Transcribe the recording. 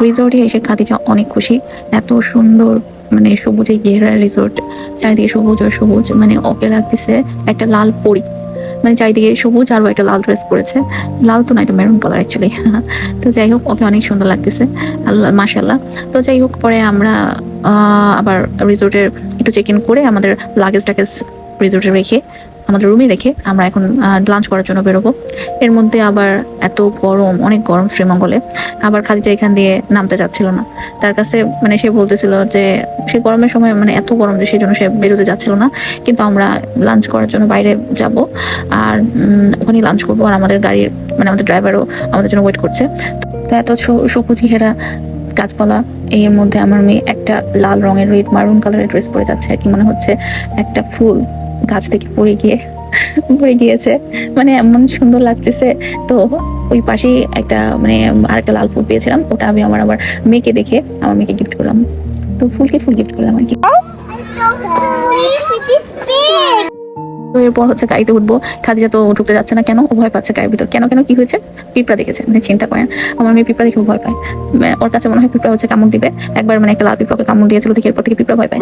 রিসোর্টে এসে খাদিজা অনেক খুশি। এত সুন্দর মানে সবুজে ঘেরা রিসোর্ট, চারিদিকে সবুজ আর সবুজ, মানে ওকে লাগতেছে একটা লাল পরি, মানে চারিদিকে সবুজ আর একটা লাল ড্রেস পরেছে, লাল তো না এটা মেরুন কালার অ্যাকচুয়ালি। তো যাই হোক ওকে অনেক সুন্দর লাগতেছে, আল্লাহ মাশাল্লাহ। তো যাই হোক পরে আমরা আবার রিসোর্টের একটু চেক ইন করে আমাদের লাগেজ টাগেজ রিসোর্টে রেখে আমাদের রুমে রেখে আমরা এখন লাঞ্চ করার জন্য বেরোবো। এর মধ্যে আবার এত গরম, অনেক গরম শ্রীমঙ্গলে। আবার খাদিজা এখান দিয়ে নামতে চাচ্ছিল না, তার কাছে মানে সে বলতেছিল যে সে গরমের সময় মানে এত গরম যে সেই জন্য সে বেরোতে যাচ্ছিল না, কিন্তু আমরা লাঞ্চ করার জন্য বাইরে যাব আর ওখানেই লাঞ্চ করবো। আর আমাদের গাড়ির মানে আমাদের ড্রাইভারও আমাদের জন্য ওয়েট করছে। তো এত সবুজ ঘেরা গাছপালা, এর মধ্যে আমার মেয়ে একটা লাল রঙের রেড মারুন কালারের ড্রেস পরে যাচ্ছে আর কি, মনে হচ্ছে একটা ফুল গাছ থেকে পড়ে গিয়েছে, মানে এমন সুন্দর লাগতেছে। তো ওই পাশেই একটা মানে আরেকটা লাল ফুল পেয়েছিলাম, ওটা আমি আবার মেয়েকে দেখে আমার মেয়েকে গিফট করলাম। তো ফুল গিফট করলাম আর কি। তো এরপর হচ্ছে গাড়িতে উঠবো। খাদিজা তো ঢুকতে যাচ্ছে না, কেন? ও ভয় পাচ্ছে গাড়ির ভিতর। কেন কি হয়েছে? পিঁপড়া দেখেছে, মানে চিন্তা করেন আমার মেয়ে পিঁপড়া দেখে ভয় পায়। ওর কাছে মনে হয় পিঁপড়া হচ্ছে কামড় দিবে। একবার মানে একটা লাল পিঁপড়াকে কামড় দিয়েছিল, থেকে এরপর থেকে পিঁপড়া ভয় পায়।